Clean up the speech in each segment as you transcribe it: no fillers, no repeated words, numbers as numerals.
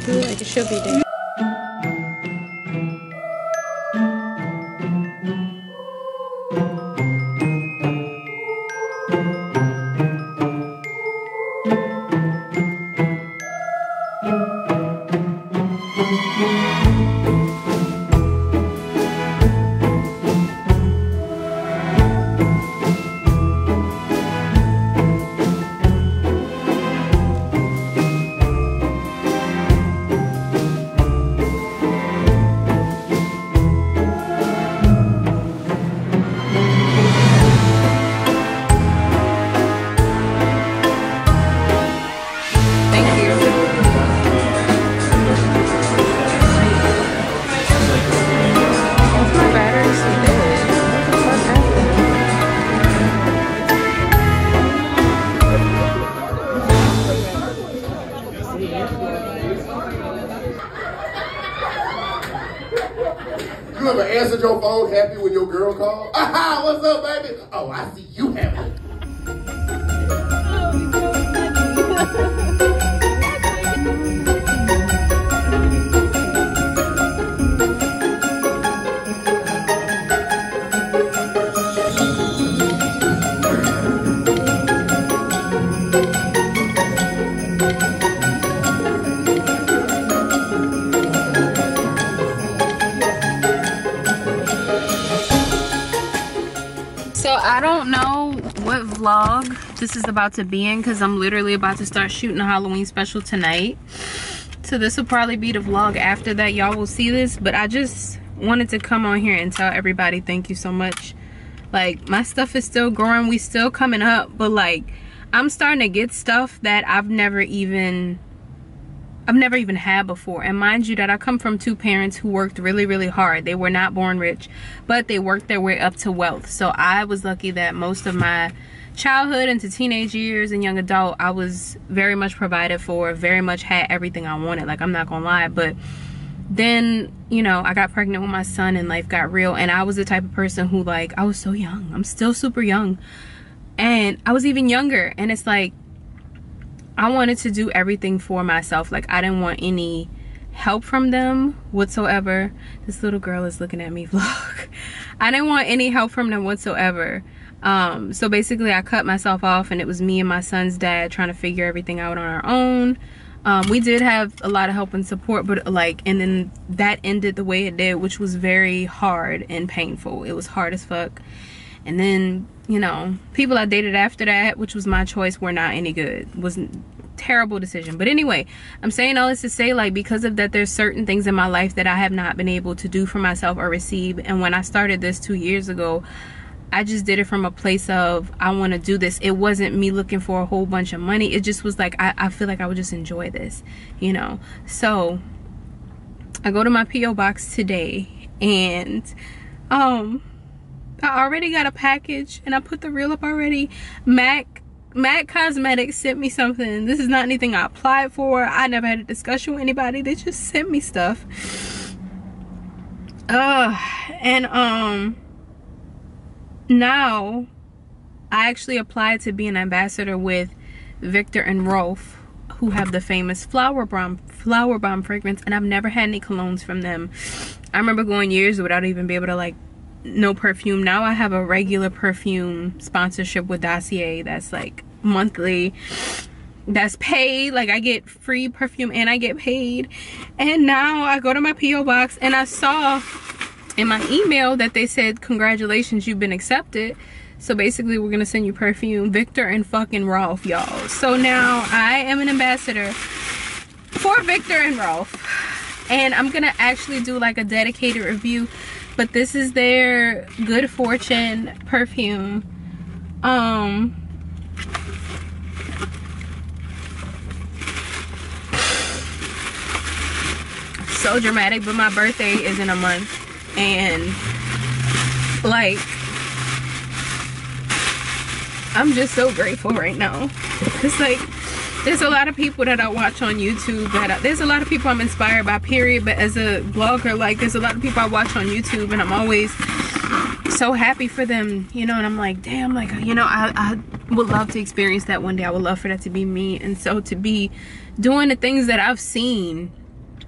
Do it like it should be there. You ever answered your phone happy when your girl called? Aha, what's up, baby? Oh, I see you happy. So I don't know what vlog this is about to be in because I'm literally about to start shooting a Halloween special tonight. So this will probably be the vlog after that. Y'all will see this, but I just wanted to come on here and tell everybody thank you so much. Like, my stuff is still growing, we still coming up, but like I'm starting to get stuff that I've never even had before. And mind you that I come from two parents who worked really hard. They were not born rich, but they worked their way up to wealth. So I was lucky that most of my childhood into teenage years and young adult, I was very much provided for, very much had everything I wanted. Like, I'm not gonna lie. But then, you know, I got pregnant with my son and life got real. And I was the type of person who, like, I was so young. I'm still super young. And I was even younger. And it's like, I wanted to do everything for myself. Like, I didn't want any help from them whatsoever. This little girl is looking at me vlog. I didn't want any help from them whatsoever. So basically I cut myself off and it was me and my son's dad trying to figure everything out on our own. We did have a lot of help and support, but like, and then that ended the way it did, which was very hard and painful. It was hard as fuck. And then, you know, people I dated after that, which was my choice, were not any good. It was a terrible decision. But anyway, I'm saying all this to say, like, because of that, there's certain things in my life that I have not been able to do for myself or receive. And when I started this 2 years ago, I just did it from a place of, I want to do this. It wasn't me looking for a whole bunch of money. It just was like, I feel like I would just enjoy this, you know. So I go to my P.O. box today and I already got a package and I put the reel up already. MAC Cosmetics sent me something. This is not anything I applied for. I never had a discussion with anybody. They just sent me stuff. Now I actually applied to be an ambassador with Victor and Rolf, who have the famous Flower Bomb fragrance, and I've never had any colognes from them. I remember going years without even being able to, like, no perfume. Now I have a regular perfume sponsorship with Dossier that's like monthly, that's paid. Like, I get free perfume and I get paid. And now I go to my P.O. box and I saw in my email that they said, congratulations, you've been accepted. So basically we're gonna send you perfume, Victor and fucking Rolf, y'all. So now I am an ambassador for Victor and Rolf, and I'm gonna actually do like a dedicated review. But this is their Good Fortune perfume. So dramatic, but my birthday is in a month, and like, I'm just so grateful right now. It's like, there's a lot of people that I watch on YouTube that there's a lot of people I'm inspired by, period. But as a blogger, like, there's a lot of people I watch on YouTube and I'm always so happy for them, you know. And I'm like, damn, like, you know, I would love to experience that one day. I would love for that to be me. And so to be doing the things that I've seen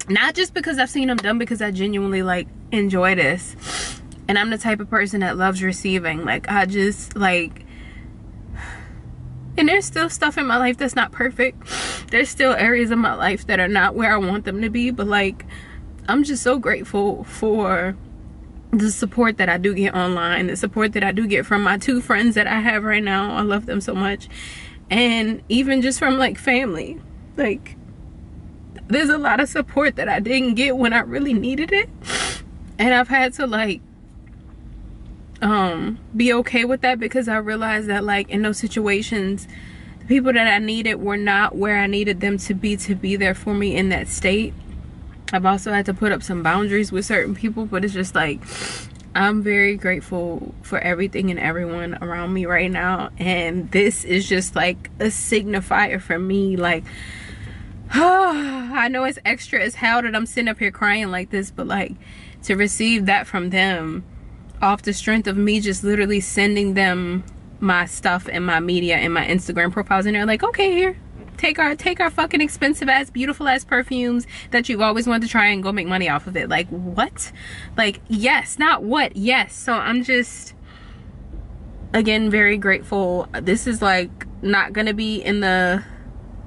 Not just because I've seen them done, because I genuinely like enjoy this. And I'm the type of person that loves receiving. Like, I just like, and there's still stuff in my life that's not perfect. There's still areas of my life that are not where I want them to be. But like, I'm just so grateful for the support that I do get online, the support that I do get from my 2 friends that I have right now. I love them so much. And even just from like family. Like, there's a lot of support that I didn't get when I really needed it. And I've had to like be okay with that, because I realized that like in those situations, the people that I needed were not where I needed them to be there for me in that state. I've also had to put up some boundaries with certain people, but it's just like, I'm very grateful for everything and everyone around me right now. And this is just like a signifier for me. Like, I know it's extra as hell that I'm sitting up here crying like this, but like, to receive that from them off the strength of me just literally sending them my stuff and my media and my Instagram profiles, and they're like, okay, here, take our fucking expensive ass, beautiful ass perfumes that you've always wanted to try and go make money off of it. Like, what? Like, yes, not what, yes. So I'm just, again, very grateful. This is like not gonna be in the,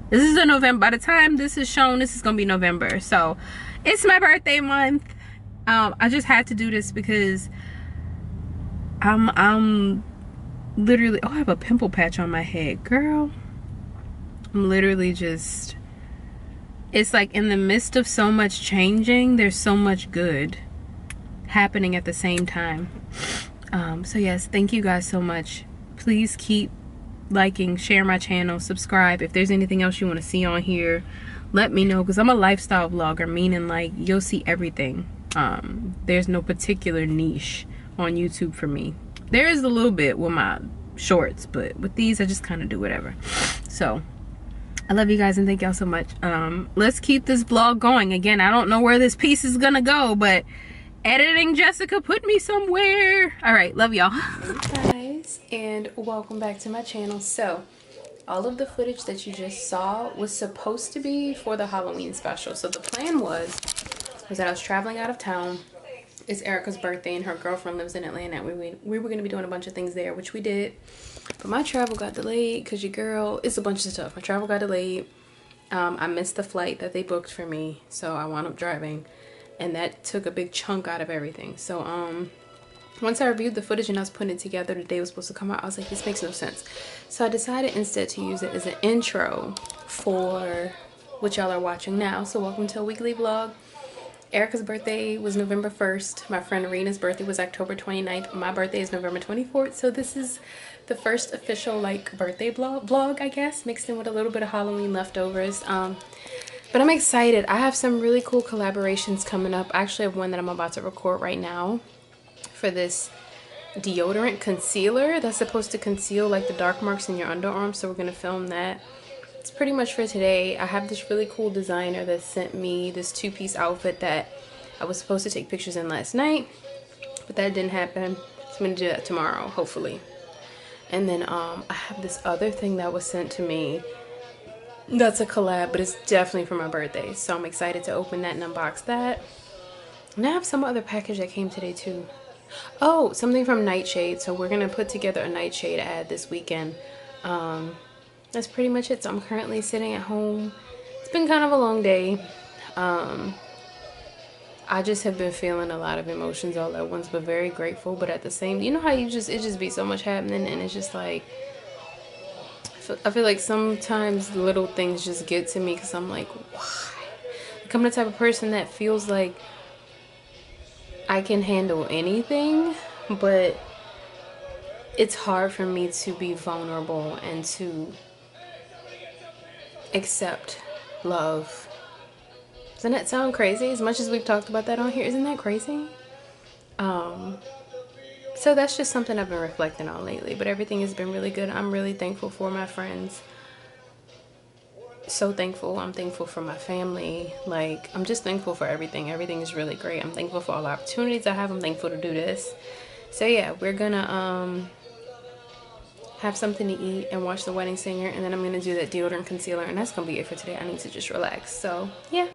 this is in November. By the time this is shown, this is gonna be November. So it's my birthday month. I just had to do this because I'm literally, oh, I have a pimple patch on my head, girl. I'm literally just, it's like in the midst of so much changing, there's so much good happening at the same time. So yes, thank you guys so much. Please keep liking, share my channel, subscribe. If there's anything else you want to see on here, let me know, because I'm a lifestyle vlogger, meaning like you'll see everything. There's no particular niche on YouTube for me. There is a little bit with my shorts, but with these I just kind of do whatever. So I love you guys and thank y'all so much. Let's keep this vlog going. Again, I don't know where this piece is gonna go, but editing Jessica put me somewhere. All right, love y'all. Hey guys, and welcome back to my channel. So all of the footage that you just saw was supposed to be for the Halloween special. So the plan was that I was traveling out of town. It's Erika's birthday and her girlfriend lives in Atlanta. We were going to be doing a bunch of things there, which we did. But my travel got delayed because your girl, it's a bunch of stuff. My travel got delayed. I missed the flight that they booked for me, so I wound up driving. And that took a big chunk out of everything. So once I reviewed the footage and I was putting it together, the day it was supposed to come out, I was like, this makes no sense. So I decided instead to use it as an intro for what y'all are watching now. So welcome to a weekly vlog. Erika's birthday was November 1st. My friend Rena's birthday was October 29th. My birthday is November 24th. So this is the first official like birthday vlog, I guess, mixed in with a little bit of Halloween leftovers. But I'm excited. I have some really cool collaborations coming up. I actually have one that I'm about to record right now for this deodorant concealer that's supposed to conceal like the dark marks in your underarms. So we're going to film that. It's pretty much for today. I have this really cool designer that sent me this 2-piece outfit that I was supposed to take pictures in last night, but that didn't happen. So I'm gonna do that tomorrow, hopefully. And then I have this other thing that was sent to me that's a collab, but it's definitely for my birthday. So I'm excited to open that and unbox that. And I have some other package that came today too. Oh, something from Nightshade. So we're gonna put together a Nightshade ad this weekend. That's pretty much it. So I'm currently sitting at home. It's been kind of a long day. I just have been feeling a lot of emotions all at once, but very grateful. But at the same, you know how it just be so much happening, and it's just like, I feel like sometimes little things just get to me because I'm like, why? Like, I'm the type of person that feels like I can handle anything, but it's hard for me to be vulnerable and to accept love. Doesn't that sound crazy? As much as we've talked about that on here, isn't that crazy? So that's just something I've been reflecting on lately, but everything has been really good. I'm really thankful for my friends. So thankful. I'm thankful for my family. Like, I'm just thankful for everything. Everything is really great. I'm thankful for all the opportunities I have. I'm thankful to do this. So yeah, we're gonna have something to eat and watch The Wedding Singer, and then I'm gonna do that deodorant concealer, and that's gonna be it for today. I need to just relax. So yeah.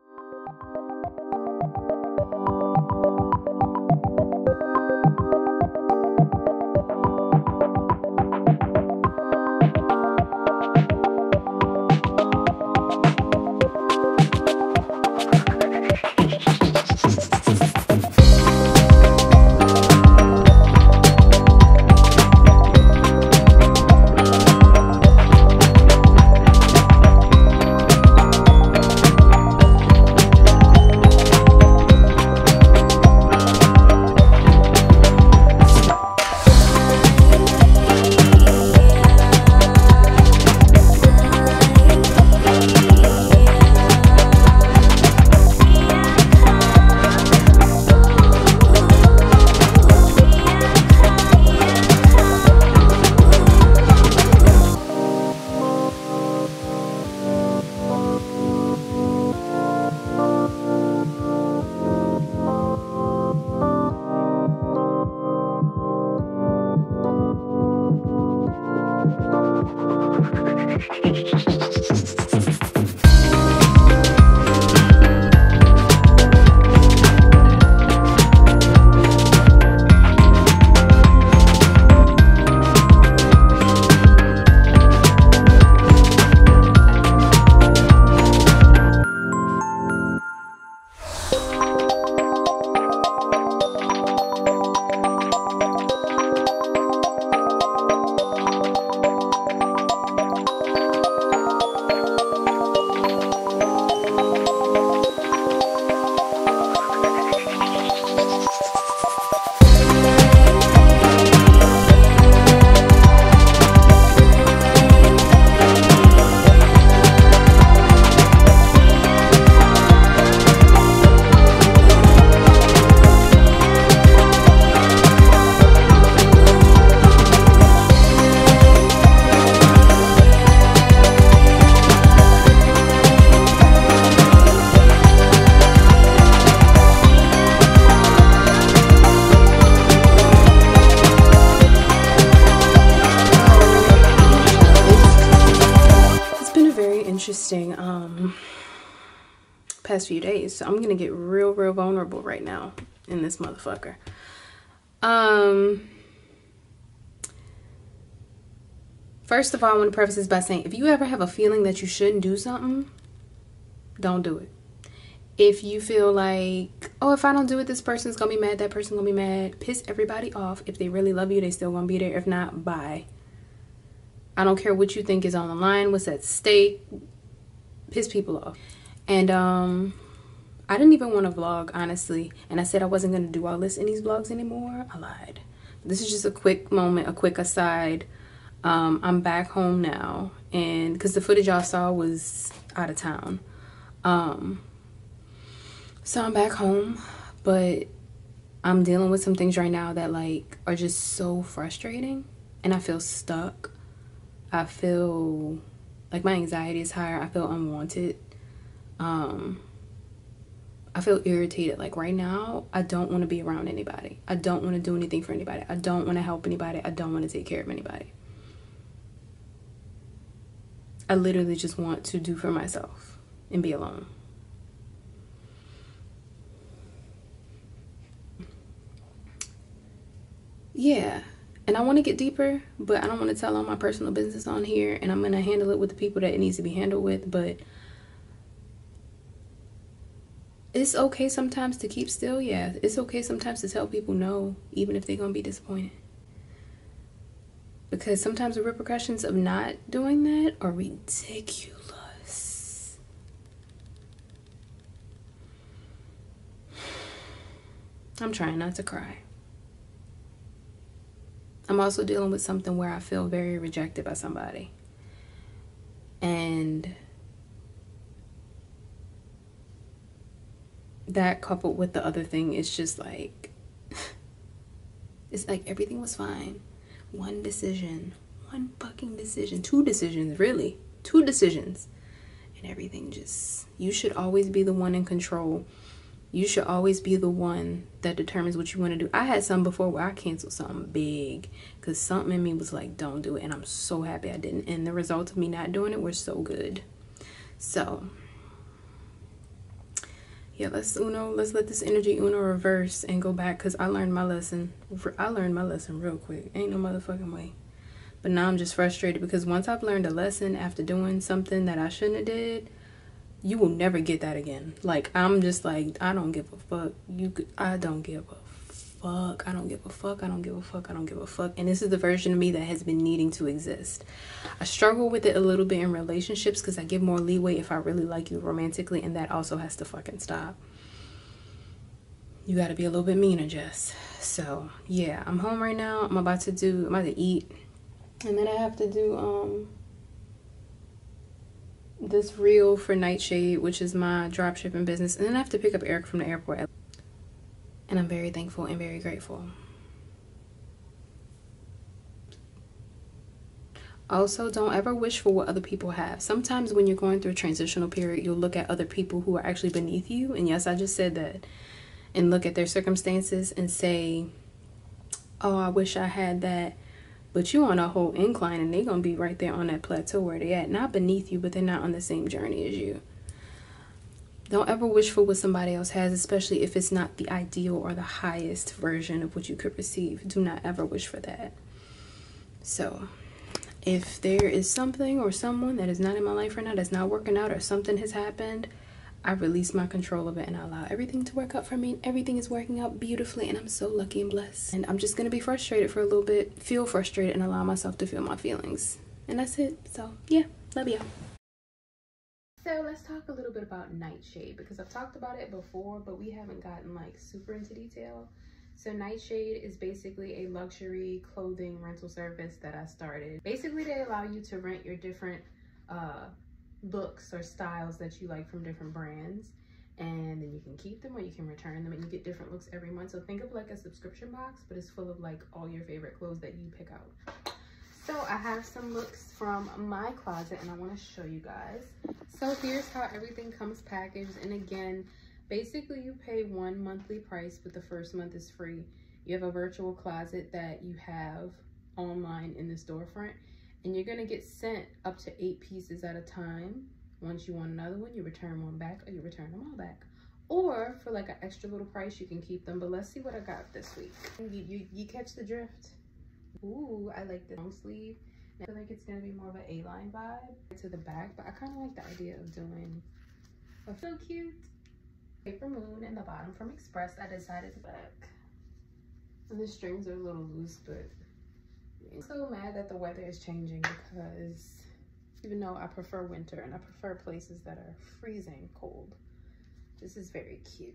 past few days. So I'm gonna get real vulnerable right now in this motherfucker. First of all, I want to preface this by saying, if you ever have a feeling that you shouldn't do something, don't do it. If you feel like, oh, if I don't do it, this person's gonna be mad, that person's gonna be mad, piss everybody off. If they really love you, they still gonna be there. If not, bye. I don't care what you think is on the line, what's at stake. Piss people off. And I didn't even want to vlog, honestly. And I said I wasn't gonna do all this in these vlogs anymore. I lied. This is just a quick moment, a quick aside. I'm back home now, and because the footage y'all saw was out of town. So I'm back home, but I'm dealing with some things right now that like are just so frustrating, and I feel stuck. I feel like my anxiety is higher. I feel unwanted. I feel irritated. Like right now, I don't want to be around anybody. I don't want to do anything for anybody. I don't want to help anybody. I don't want to take care of anybody. I literally just want to do for myself and be alone. Yeah, and I want to get deeper, but I don't want to tell all my personal business on here, and I'm going to handle it with the people that it needs to be handled with. But it's okay sometimes to keep still. Yeah, it's okay sometimes to tell people no, even if they're going to be disappointed. Because sometimes the repercussions of not doing that are ridiculous. I'm trying not to cry. I'm also dealing with something where I feel very rejected by somebody. And that coupled with the other thing is just like, it's like everything was fine. One decision, one fucking decision, two decisions, really, two decisions. And everything just, you should always be the one in control. You should always be the one that determines what you want to do. I had some before where I canceled something big because something in me was like, don't do it. And I'm so happy I didn't. And the results of me not doing it were so good. So, yeah, let's let this energy Uno reverse and go back, because I learned my lesson. I learned my lesson real quick. Ain't no motherfucking way. But now I'm just frustrated because once I've learned a lesson after doing something that I shouldn't have did, you will never get that again. Like, I'm just like, I don't give a fuck. I don't give a fuck. I don't give a fuck. I don't give a fuck. I don't give a fuck. And this is the version of me that has been needing to exist. I struggle with it a little bit in relationships because I give more leeway if I really like you romantically, and that also has to fucking stop. You gotta be a little bit meaner, Jess. So, yeah, I'm home right now. I'm about to eat. And then I have to do, this reel for Nightshade, which is my drop shipping business, and then I have to pick up Erika from the airport, and I'm very thankful and very grateful. Also, don't ever wish for what other people have. Sometimes when you're going through a transitional period, you'll look at other people who are actually beneath you, and yes, I just said that, and look at their circumstances and say, oh, I wish I had that. But you on a whole incline, and they're going to be right there on that plateau where they at. Not beneath you, but they're not on the same journey as you. Don't ever wish for what somebody else has, especially if it's not the ideal or the highest version of what you could receive. Do not ever wish for that. So, if there is something or someone that is not in my life right now, that's not working out, or something has happened, I release my control of it and I allow everything to work out for me. Everything is working out beautifully, and I'm so lucky and blessed. And I'm just gonna be frustrated for a little bit, feel frustrated, and allow myself to feel my feelings. And that's it. So yeah, love you. So let's talk a little bit about Nightshade, because I've talked about it before, but we haven't gotten like super into detail. So Nightshade is basically a luxury clothing rental service that I started. Basically, they allow you to rent your different looks or styles that you like from different brands, and then you can keep them or you can return them, and you get different looks every month. So think of like a subscription box, but it's full of like all your favorite clothes that you pick out. So I have some looks from my closet and I want to show you guys. So here's how everything comes packaged, and again, basically you pay one monthly price, but the first month is free. You have a virtual closet that you have online in the storefront, and you're going to get sent up to 8 pieces at a time Once you want another one, you return one back, or you return them all back. Or for like an extra little price, you can keep them. But let's see what I got this week. You catch the drift? Ooh, I like the long sleeve. I feel like it's gonna be more of an A-line vibe to the back, but I kind of like the idea of doing a so cute paper moon in the bottom from Express. I decided to back, and the strings are a little loose, but I'm so mad that the weather is changing, because even though I prefer winter and I prefer places that are freezing cold, this is very cute.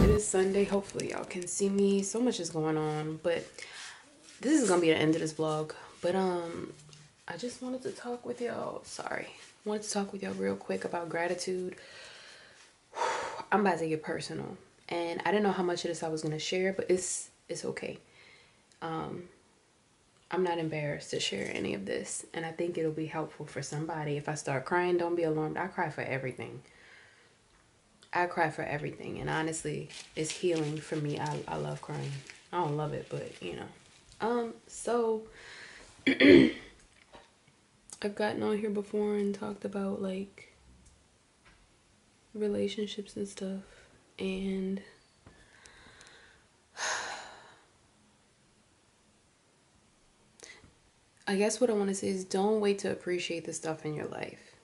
It is Sunday. Hopefully y'all can see me. So much is going on, but this is gonna be the end of this vlog. But I just wanted to talk with y'all. Wanted to talk with y'all real quick about gratitude. I'm about to get personal, and I didn't know how much of this I was gonna share, but it's okay. I'm not embarrassed to share any of this, and I think it'll be helpful for somebody. If I start crying, don't be alarmed. I cry for everything. I cry for everything, and honestly, it's healing for me. I love crying. I don't love it, but you know. So I've gotten on here before and talked about like relationships and stuff, and I guess what I want to say is, don't wait to appreciate the stuff in your life.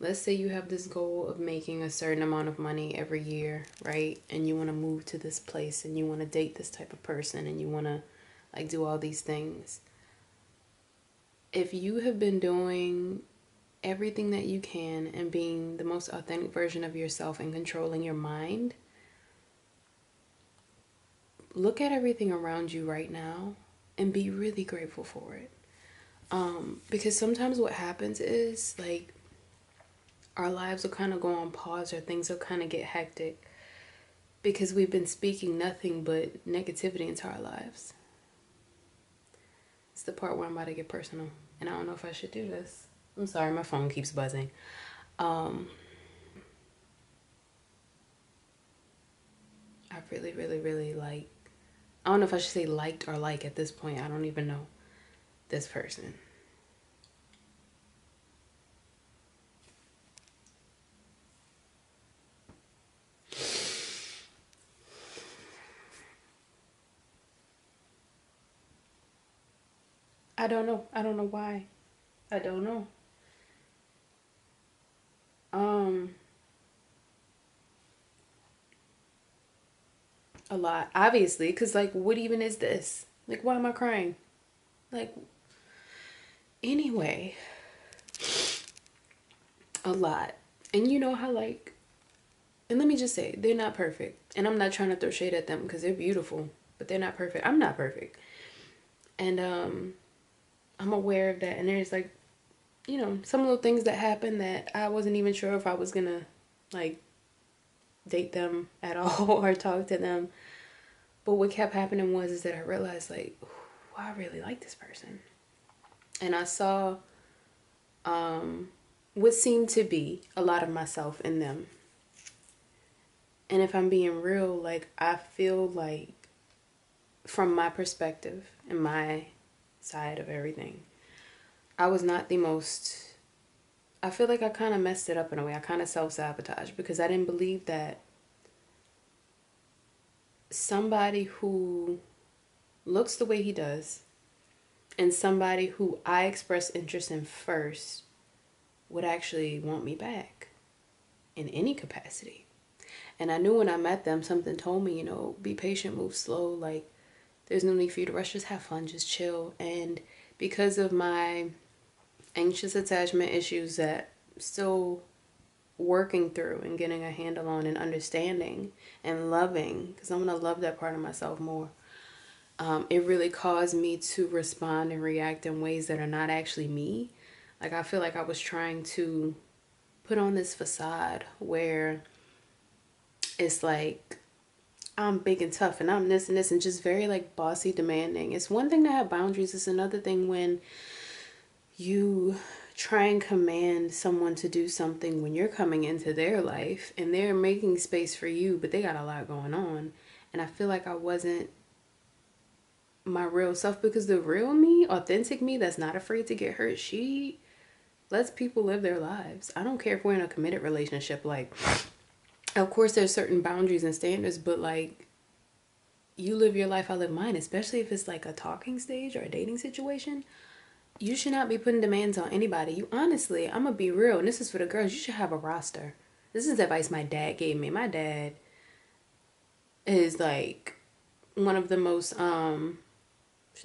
Let's say you have this goal of making a certain amount of money every year, right? And you want to move to this place, and you want to date this type of person, and you want to like do all these things. If you have been doing everything that you can and being the most authentic version of yourself and controlling your mind, look at everything around you right now and be really grateful for it. Because sometimes what happens is like our lives will kind of go on pause, or things will kind of get hectic because we've been speaking nothing but negativity into our lives. It's the part where I'm about to get personal, and I don't know if I should do this. I'm sorry, my phone keeps buzzing. I really like, I don't know if I should say liked or like at this point. I don't even know this person. I don't know. I don't know why. I don't know. A lot, obviously, because like, what even is this? Like, why am I crying? Like, anyway, a lot. And you know how like, and let me just say, they're not perfect, and I'm not trying to throw shade at them because they're beautiful, but they're not perfect. I'm not perfect, and I'm aware of that. And there's like, you know, some little things that happen that I wasn't even sure if I was gonna like date them at all or talk to them. But what kept happening is that I realized like, I really like this person. And I saw what seemed to be a lot of myself in them. And if I'm being real, like, I feel like from my perspective and my side of everything, I was not the most, I feel like I kind of messed it up in a way. I kind of self-sabotaged because I didn't believe that somebody who looks the way he does and somebody who I express interest in first would actually want me back in any capacity. And I knew when I met them, something told me, you know, be patient, move slow. Like, there's no need for you to rush. Just have fun, just chill. And because of my anxious attachment issues that I'm still working through and getting a handle on and understanding and loving, because I'm going to love that part of myself more, it really caused me to respond and react in ways that are not actually me. Like, I feel like I was trying to put on this facade where it's like I'm big and tough and I'm this and this, and just very like bossy, demanding. It's one thing to have boundaries. It's another thing when you try and command someone to do something when you're coming into their life and they're making space for you, but they got a lot going on. And I feel like I wasn't my real self, because the real me, authentic me that's not afraid to get hurt, she lets people live their lives. I don't care if we're in a committed relationship. Like, of course there's certain boundaries and standards, but like, you live your life, I live mine, especially if it's like a talking stage or a dating situation. You should not be putting demands on anybody. You honestly, I'm gonna be real, and this is for the girls, you should have a roster. This is advice my dad gave me. My dad is like one of the most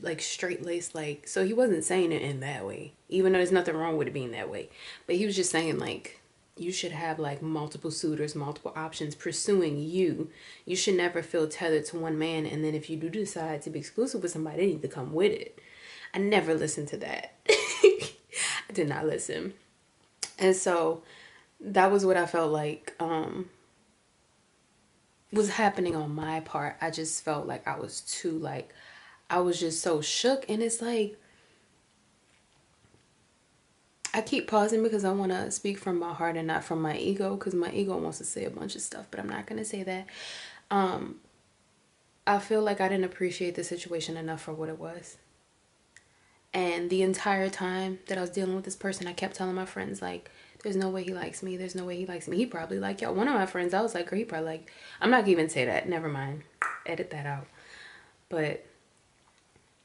like straight-laced, like, so he wasn't saying it in that way, even though there's nothing wrong with it being that way, but he was just saying like, you should have like multiple suitors, multiple options pursuing you. You should never feel tethered to one man, and then if you do decide to be exclusive with somebody, they need to come with it. I never listened to that. I did not listen. And so that was what I felt like was happening on my part. I just felt like I was too, like, I was just so shook. And it's like, I keep pausing because I want to speak from my heart and not from my ego, because my ego wants to say a bunch of stuff, but I'm not going to say that. I feel like I didn't appreciate the situation enough for what it was. And the entire time that I was dealing with this person, I kept telling my friends, like, there's no way he likes me. There's no way he likes me. He probably like y'all. One of my friends, I was like, he probably like, I'm not gonna even say that. Never mind. Edit that out. But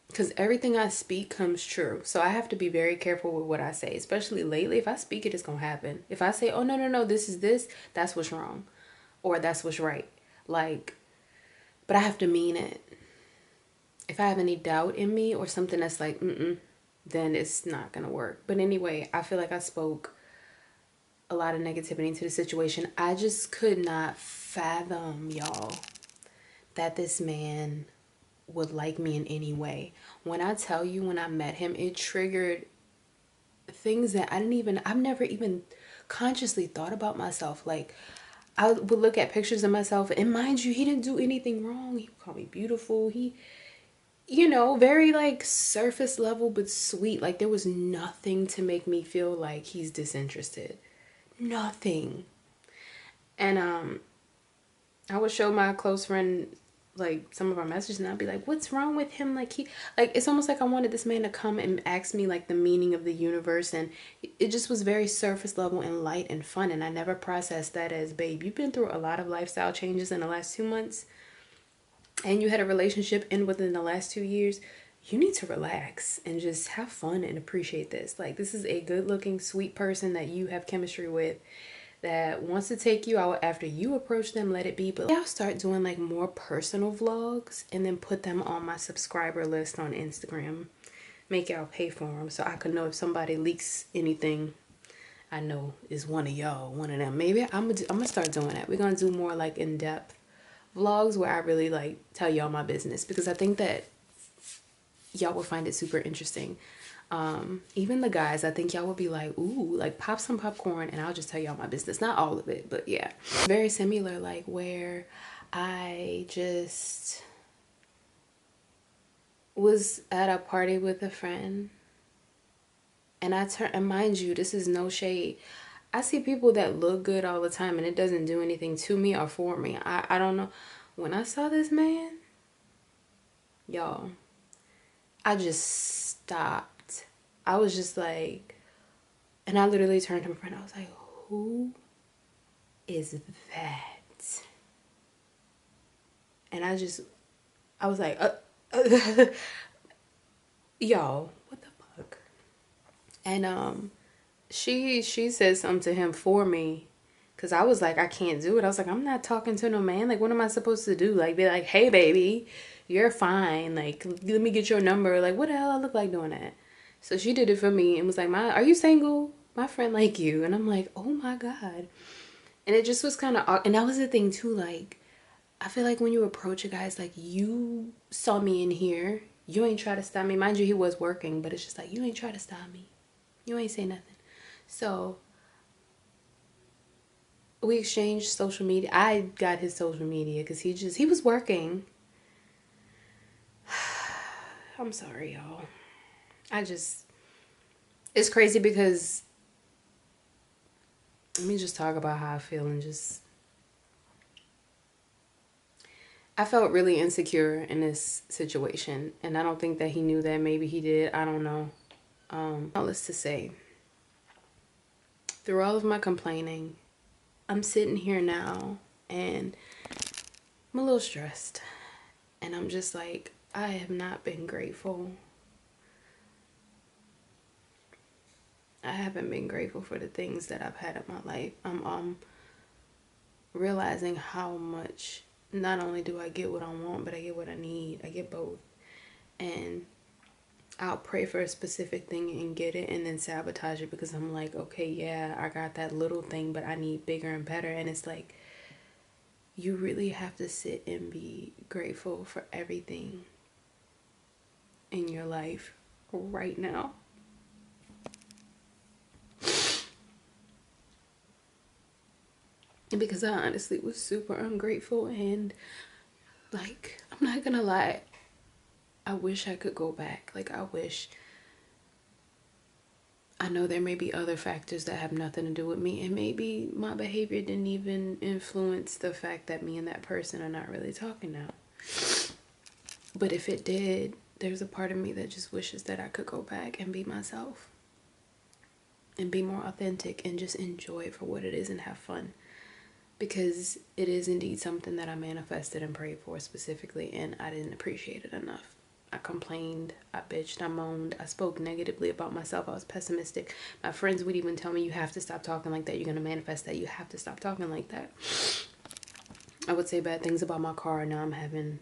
because everything I speak comes true. So I have to be very careful with what I say, especially lately. If I speak it, it's going to happen. If I say, oh, no, this is this, that's what's wrong. Or that's what's right. Like, but I have to mean it. If I have any doubt in me or something that's like, then it's not going to work. But anyway, I feel like I spoke a lot of negativity into the situation. I just could not fathom, y'all, that this man would like me in any way. When I tell you, when I met him, it triggered things that I've never even consciously thought about myself. Like, I would look at pictures of myself, and mind you, he didn't do anything wrong. He would call me beautiful. He, you know, very like surface level, but sweet. Like, there was nothing to make me feel like he's disinterested. Nothing. And I would show my close friend like some of our messages, and I'd be like, what's wrong with him? Like, he, like, it's almost like I wanted this man to come and ask me like the meaning of the universe, and it just was very surface level and light and fun. And I never processed that as, babe, you've been through a lot of lifestyle changes in the last 2 months, and you had a relationship end within the last 2 years. You need to relax and just have fun and appreciate this. Like, this is a good looking, sweet person that you have chemistry with, that wants to take you out. After you approach them, let it be. But I'll start doing like more personal vlogs and then put them on my subscriber list on Instagram. Make y'all pay for them so I can know if somebody leaks anything I know is one of y'all, one of them. Maybe I'm gonna start doing that. We're gonna do more like in-depth vlogs where I really like tell y'all my business, because I think that y'all will find it super interesting. Even the guys, I think y'all will be like, ooh, like, pop some popcorn and I'll just tell y'all my business. Not all of it, but yeah. Very similar, like, where I just was at a party with a friend, and and mind you, this is no shade. I see people that look good all the time and it doesn't do anything to me or for me. I don't know. When I saw this man, y'all, I just stopped. I was just like, and I literally turned to my friend. I was like, who is that? And I was like, y'all, what the fuck? And she said something to him for me, because I was like, I can't do it. I was like, I'm not talking to no man. Like, what am I supposed to do? Like, be like, hey, baby, you're fine. Like, let me get your number. Like, what the hell I look like doing that? So she did it for me and was like, are you single? My friend like you. And I'm like, oh my God. And it just was kind of, and that was the thing too. Like, I feel like when you approach a guy, it's like, you saw me in here. You ain't try to stop me. Mind you, he was working, but it's just like, you ain't try to stop me. You ain't say nothing. So we exchanged social media. I got his social media because he was working. I'm sorry, y'all. It's crazy because, let me just talk about how I feel and just, I felt really insecure in this situation, and I don't think that he knew that. Maybe he did. I don't know. Needless to say, through all of my complaining, I'm sitting here now and I'm a little stressed. And I'm just like, I have not been grateful. I haven't been grateful for the things that I've had in my life. I'm realizing how much, not only do I get what I want, but I get what I need. I get both. And I'll pray for a specific thing and get it and then sabotage it because I'm like, okay, yeah, I got that little thing, but I need bigger and better. And it's like, you really have to sit and be grateful for everything in your life right now. Because I honestly was super ungrateful, and like, I'm not gonna lie, I wish I could go back. Like, I know there may be other factors that have nothing to do with me, and maybe my behavior didn't even influence the fact that me and that person are not really talking now. But if it did, there's a part of me that just wishes that I could go back and be myself and be more authentic and just enjoy it for what it is and have fun. Because it is indeed something that I manifested and prayed for specifically, and I didn't appreciate it enough. I complained, I bitched, I moaned, I spoke negatively about myself, I was pessimistic. My friends would even tell me, you have to stop talking like that, you're going to manifest that, you have to stop talking like that. I would say bad things about my car, now I'm having,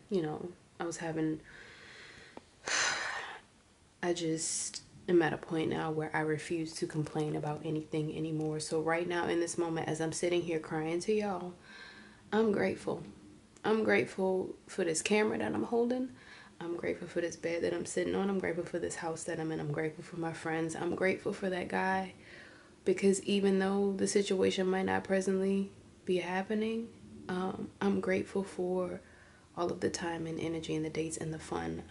I just am at a point now where I refuse to complain about anything anymore. So right now in this moment, as I'm sitting here crying to y'all, I'm grateful. I'm grateful for this camera that I'm holding. I'm grateful for this bed that I'm sitting on. I'm grateful for this house that I'm in. I'm grateful for my friends. I'm grateful for that guy, because even though the situation might not presently be happening, I'm grateful for all of the time and energy and the dates and the fun.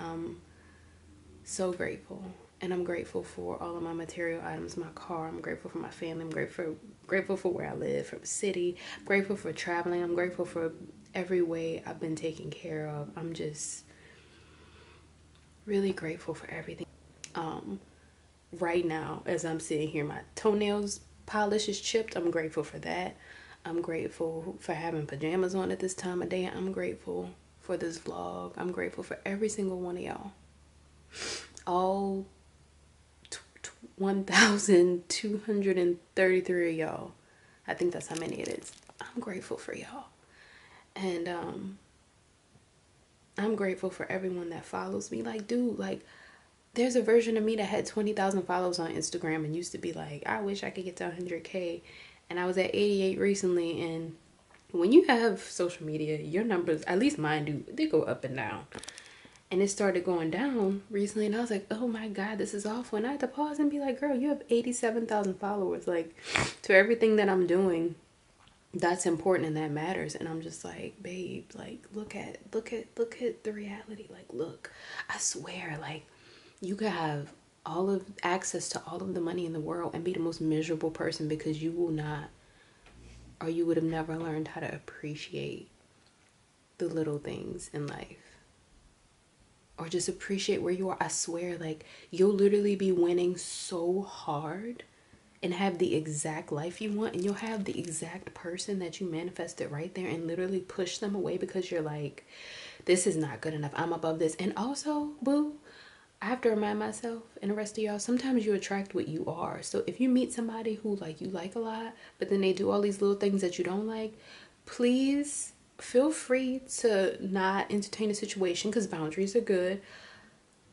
So grateful. And I'm grateful for all of my material items, my car. I'm grateful for my family. I'm grateful for where I live, for the city. I'm grateful for traveling. I'm grateful for every way I've been taken care of. I'm just really grateful for everything. Right now, as I'm sitting here, my toenails polish is chipped. I'm grateful for that. I'm grateful for having pajamas on at this time of day. I'm grateful for this vlog. I'm grateful for every single one of y'all. All 1,233 of y'all. I think that's how many it is. I'm grateful for y'all. And I'm grateful for everyone that follows me. Like, dude, like, there's a version of me that had 20,000 followers on Instagram and used to be like, I wish I could get to 100K. And I was at 88 recently. And when you have social media, your numbers, at least mine do, they go up and down. And it started going down recently, and I was like, oh my God, this is awful. And I had to pause and be like, girl, you have 87,000 followers. Like, to everything that I'm doing, that's important and that matters. And I'm just like, babe, like, look at the reality. Like, look, I swear, like, you could have all of access to all of the money in the world and be the most miserable person because you will not, or you would have never learned how to appreciate the little things in life. Or just appreciate where you are. I swear, like, you'll literally be winning so hard and have the exact life you want, and you'll have the exact person that you manifested right there and literally push them away because you're like, this is not good enough, I'm above this. And also, boo, I have to remind myself and the rest of y'all, sometimes you attract what you are. So if you meet somebody who, like, you like a lot, but then they do all these little things that you don't like, please feel free to not entertain a situation, because boundaries are good.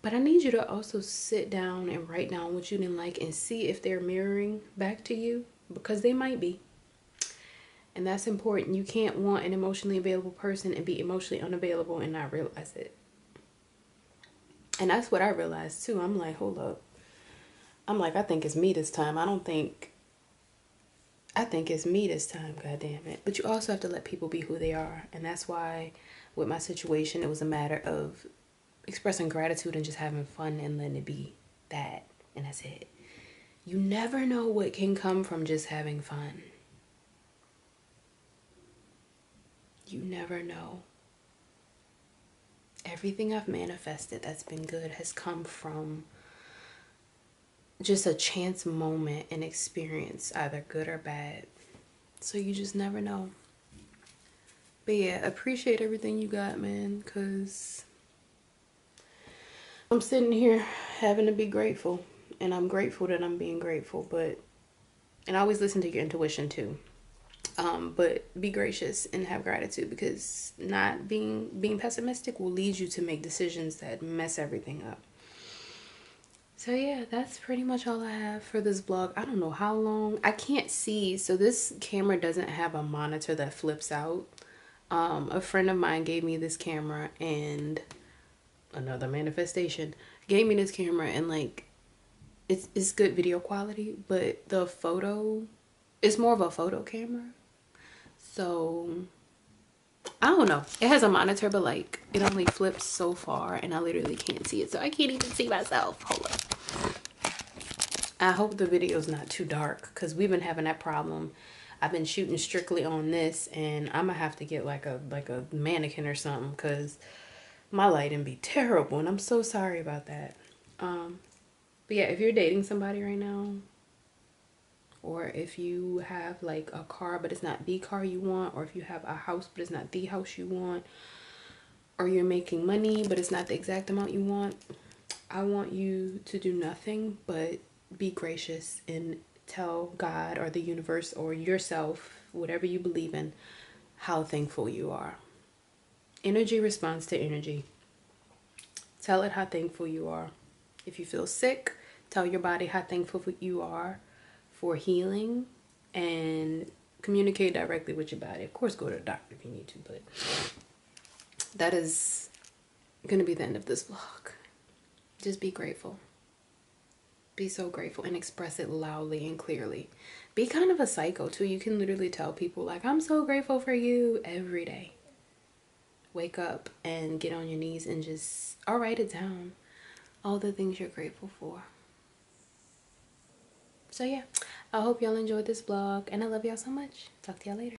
But I need you to also sit down and write down what you didn't like and see if they're mirroring back to you, because they might be. And that's important. You can't want an emotionally available person and be emotionally unavailable and not realize it. And that's what I realized too. I'm like, hold up. I'm like, I think it's me this time. I think it's me this time, god damn it. But you also have to let people be who they are. And that's why with my situation, it was a matter of expressing gratitude and just having fun and letting it be that. And that's it. You never know what can come from just having fun. You never know. Everything I've manifested that's been good has come from just a chance moment and experience, either good or bad. So you just never know. But yeah, appreciate everything you got, man, because I'm sitting here having to be grateful. And I'm grateful that I'm being grateful, and I always listen to your intuition too. But be gracious and have gratitude, because not being pessimistic will lead you to make decisions that mess everything up. So yeah, that's pretty much all I have for this vlog. I don't know how long. I can't see, so this camera doesn't have a monitor that flips out. A friend of mine gave me this camera, and another manifestation gave me this camera, and like it's good video quality, but the photo, it's more of a photo camera. So I don't know. It has a monitor, but like it only flips so far, and I literally can't see it. So I can't even see myself. Hold up. I hope the video's not too dark, because we've been having that problem. I've been shooting strictly on this, and I'm gonna have to get like a mannequin or something, because my lighting be terrible, and I'm so sorry about that. But yeah, if you're dating somebody right now, or if you have like a car but it's not the car you want, or if you have a house but it's not the house you want, or you're making money but it's not the exact amount you want, I want you to do nothing but be gracious and tell God or the universe or yourself, whatever you believe in, how thankful you are. Energy responds to energy. Tell it how thankful you are. If you feel sick, tell your body how thankful you are for healing, and communicate directly with your body. Of course, go to a doctor if you need to, but that is going to be the end of this vlog. Just be grateful. Be so grateful and express it loudly and clearly. Be kind of a psycho too. You can literally tell people like, I'm so grateful for you every day. Wake up and get on your knees and just, or write it down. All the things you're grateful for. So yeah, I hope y'all enjoyed this vlog, and I love y'all so much. Talk to y'all later.